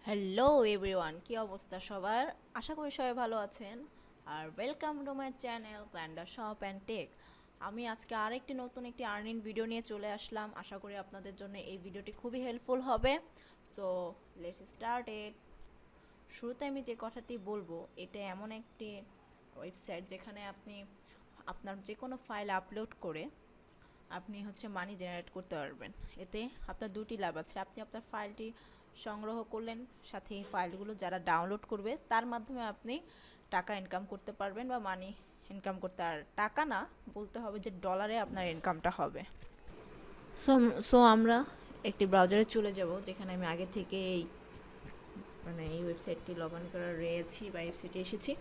Hello everyone, কি অবস্থা সবার? আশা করি সবাই ভালো আছেন। আর welcome to my channel Plander shop and tech. আমি আজকে আরেকটি নতুন আর্নিং ভিডিও নিয়ে চলে আসলাম। আশা করি আপনাদের জন্য এই ভিডিওটি খুবই হেল্পফুল হবে। So let's start it. শুরুতে আমি যে কথাটি বলবো, এটা এমন একটি ওয়েবসাইট যেখানে আপনি আপনার যে কোনো ফাইল আপলোড করে আপনি মানি জেনারেট করতে পারবেন। এতে আপনার দুটি লাভ আছে। আপনি আপনার ফাইলটি সংগ্রহ করলেন, সাথে এই ফাইলগুলো যারা ডাউনলোড করবে তার মাধ্যমে আপনি টাকা ইনকাম করতে পারবেন বা মানি ইনকাম করতে। আর টাকা না, বলতে হবে যে ডলারে আপনার ইনকামটা হবে। সো সো আমরা একটি ব্রাউজারে চলে যাব যেখানে আমি আগে থেকে এই ওয়েবসাইটটি লগ ইন করা রয়েছি বা ওয়েবসাইটে এসেছি।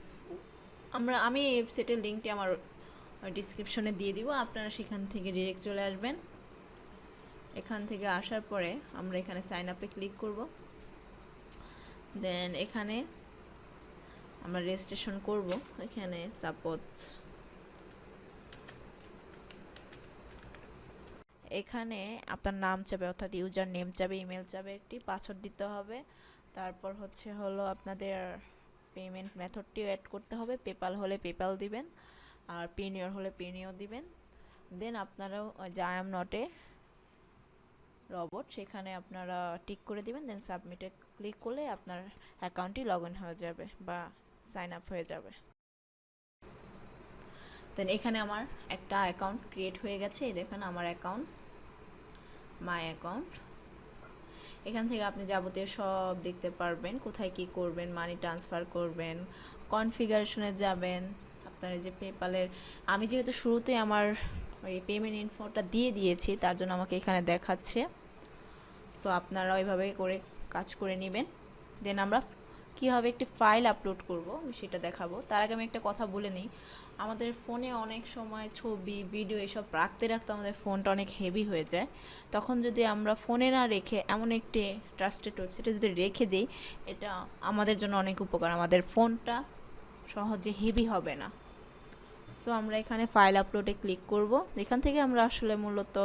আমি এই ওয়েবসাইটের লিঙ্কটি আমার ডিসক্রিপশনে দিয়ে দিব, আপনারা সেখান থেকে ডিরেক্ট চলে আসবেন। এখান থেকে আসার পরে আমরা এখানে সাইন আপে ক্লিক করব। দেন এখানে আমরা রেজিস্ট্রেশন করব। এখানে সাপোজ এখানে আপনার নাম চাবে, অর্থাৎ ইউজার নেম চাবে, ইমেল চাবে, একটি পাসওয়ার্ড দিতে হবে। তারপর হলো আপনাদের পেমেন্ট মেথডটিও অ্যাড করতে হবে। পেপাল হলে পেপাল দিবেন, আর পেনিওর হলে পেনিওর দিবেন। দেন আপনারাও যে I am not a robot সেখানে আপনারা টিক করে দিবেন। দেন সাবমিটে ক্লিক করলে আপনার অ্যাকাউন্টটি লগ ইন হয়ে যাবে বা সাইন আপ হয়ে যাবে। দেন এখানে আমার একটা অ্যাকাউন্ট ক্রিয়েট হয়ে গেছে। এই দেখুন আমার অ্যাকাউন্ট, মাই অ্যাকাউন্ট। এখান থেকে আপনি যাবতীয় সব দেখতে পারবেন, কোথায় কি করবেন, মানি ট্রান্সফার করবেন, কনফিগারেশনে যাবেন। আপনার এই যে পেপালের, আমি যেহেতু শুরুতে আমার ওই পেমেন্ট ইনফোটা দিয়ে দিয়েছি তার জন্য আমাকে এখানে দেখাচ্ছে। সো আপনারা ওইভাবে করে কাজ করে নেবেন। দেন আমরা কীভাবে একটি ফাইল আপলোড করব আমি সেটা দেখাবো। তার আগে আমি একটা কথা বলে নিই, আমাদের ফোনে অনেক সময় ছবি ভিডিও এসব রাখতে রাখতে আমাদের ফোনটা অনেক হেভি হয়ে যায়। তখন যদি আমরা ফোনে না রেখে এমন একটি ট্রাস্টেড ওয়েবসাইটে যদি রেখে দিই, এটা আমাদের জন্য অনেক উপকার, আমাদের ফোনটা সহজে হেভি হবে না। সো আমরা এখানে ফাইল আপলোডে ক্লিক করব। এখান থেকে আমরা আসলে মূলত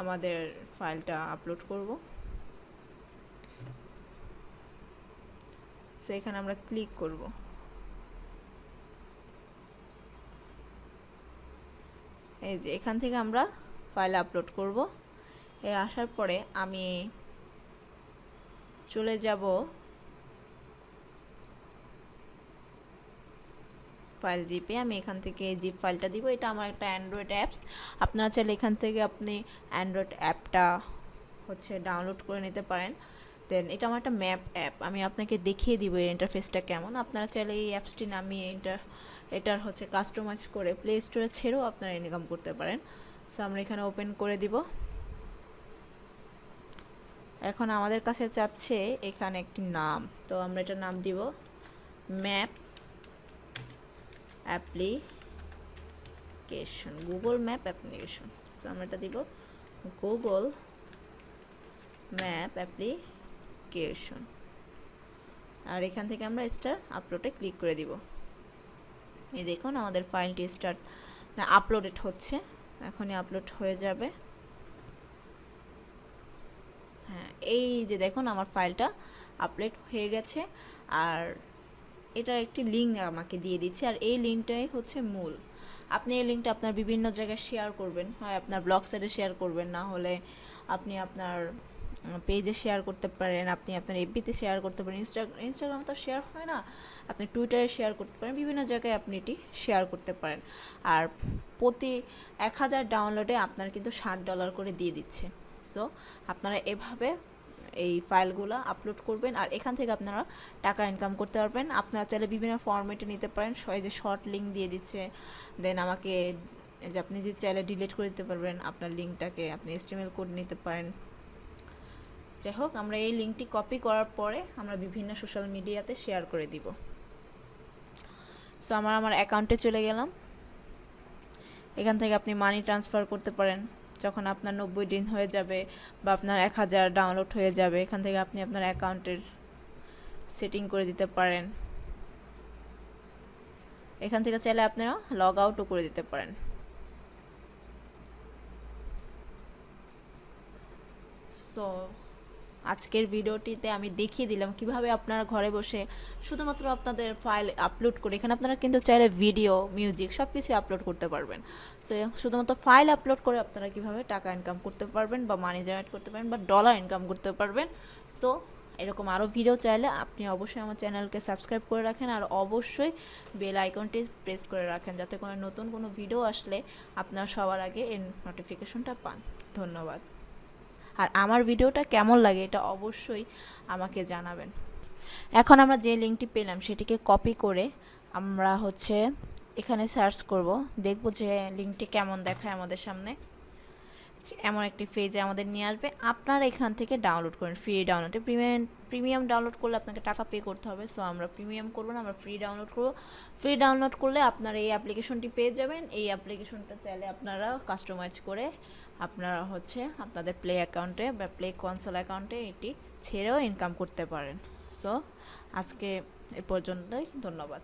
আমাদের ফাইলটা আপলোড করব। সো এখানে আমরা ক্লিক করব। এই যে এখান থেকে আমরা ফাইল আপলোড করব। আসার পরে আমি চলে যাব ফাইল জিপে। আমি এখান থেকে জিপ ফাইলটা দিব। এটা আমার একটা অ্যান্ড্রয়েড অ্যাপস। আপনারা চাইলে এখান থেকে আপনি অ্যান্ড্রয়েড অ্যাপটা ডাউনলোড করে নিতে পারেন। দেন এটা আমার একটা ম্যাপ অ্যাপ, আমি আপনাকে দেখিয়ে দিব এর ইন্টারফেসটা কেমন। আপনারা চাইলে এই অ্যাপসটি নামিয়ে এটার কাস্টমাইজ করে প্লে স্টোরে ছেড়েও আপনারা ইনকাম করতে পারেন। সো আমরা এখানে ওপেন করে দিব। এখন আমাদের কাছে চাচ্ছে এখানে একটি নাম, তো আমরা এটার নাম দিব map application, Google map application. So আমরা এটা দিব গুগল ম্যাপ অ্যাপ্লিকেশন। আর এখান থেকে আমরা স্টার আপলোডে ক্লিক করে দিব। এই দেখুন আমাদের ফাইলটি আপলোডেড হচ্ছে, এখনই আপলোড হয়ে যাবে। হ্যাঁ, এই যে দেখুন আমার ফাইলটা আপলোড হয়ে গেছে। আর এটার একটি লিঙ্ক আমাকে দিয়ে দিচ্ছে, আর এই লিঙ্কটাই মূল। আপনি এই লিঙ্কটা আপনার বিভিন্ন জায়গায় শেয়ার করবেন, হয় আপনার ব্লগ সাইটে শেয়ার করবেন, না হলে আপনি আপনার পেজে শেয়ার করতে পারেন, আপনি আপনার এফবিতে শেয়ার করতে পারেন, ইনস্টাগ্রামে তো শেয়ার হয় না, আপনি টুইটারে শেয়ার করতে পারেন, বিভিন্ন জায়গায় আপনি এটি শেয়ার করতে পারেন। আর প্রতি 1000 ডাউনলোডে আপনার কিন্তু $60 করে দিয়ে দিচ্ছে। সো আপনারা এভাবে এই ফাইলগুলো আপলোড করবেন, আর এখান থেকে আপনারা টাকা ইনকাম করতে পারবেন। আপনারা চাইলে বিভিন্ন ফরম্যাটে নিতে পারেন, যে শর্ট লিঙ্ক দিয়ে দিচ্ছে। দেন আমাকে যে আপনি যে চাইলে ডিলিট করে দিতে পারবেন আপনার লিঙ্কটাকে, আপনি HTML কোড নিতে পারেন। যাই হোক, আমরা এই লিঙ্কটি কপি করার পরে আমরা বিভিন্ন সোশ্যাল মিডিয়াতে শেয়ার করে দিব। সো আমার অ্যাকাউন্টে চলে গেলাম। এখান থেকে আপনি মানি ট্রান্সফার করতে পারেন যখন আপনার 90 দিন হয়ে যাবে বা আপনার 1000 ডাউনলোড হয়ে যাবে। এখান থেকে আপনি আপনার অ্যাকাউন্টের সেটিং করে দিতে পারেন। এখান থেকে চাইলে আপনারা লগ আউটও করে দিতে পারেন। সো আজকের ভিডিওটিতে আমি দেখিয়ে দিলাম কিভাবে আপনারা ঘরে বসে শুধুমাত্র আপনাদের ফাইল আপলোড করে, এখানে আপনারা কিন্তু চাইলে ভিডিও, মিউজিক সব কিছু আপলোড করতে পারবেন। সো শুধুমাত্র ফাইল আপলোড করে আপনারা কিভাবে টাকা ইনকাম করতে পারবেন বা মানি জেনারেট করতে পারবেন বা ডলার ইনকাম করতে পারবেন। সো এরকম আরও ভিডিও চাইলে আপনি অবশ্যই আমার চ্যানেলকে সাবস্ক্রাইব করে রাখেন, আর অবশ্যই বেল আইকনটি প্রেস করে রাখেন যাতে কোনো নতুন কোনো ভিডিও আসলে আপনার সবার আগে এর নোটিফিকেশনটা পান। ধন্যবাদ। আর আমার ভিডিওটা কেমন লাগে এটা অবশ্যই আমাকে জানাবেন। এখন আমরা যে লিঙ্কটি পেলাম সেটিকে কপি করে আমরা এখানে সার্চ করব, দেখব যে লিঙ্কটি কেমন দেখায় আমাদের সামনে। এমন একটি পেজে আমাদের নিয়ে আসবে। আপনারা এখান থেকে ডাউনলোড করেন, ফ্রি ডাউনলোডে। প্রিমিয়াম ডাউনলোড করলে আপনাকে টাকা পে করতে হবে। সো আমরা প্রিমিয়াম করব না, আমরা ফ্রি ডাউনলোড করব। ফ্রি ডাউনলোড করলে আপনারা এই অ্যাপ্লিকেশনটি পেয়ে যাবেন। এই অ্যাপ্লিকেশনটা চাইলে আপনারা কাস্টমাইজ করে আপনারা আপনাদের প্লে অ্যাকাউন্টে বা প্লে কনসোল অ্যাকাউন্টে এটি ছেড়েও ইনকাম করতে পারেন। সো আজকে এ পর্যন্তই, ধন্যবাদ।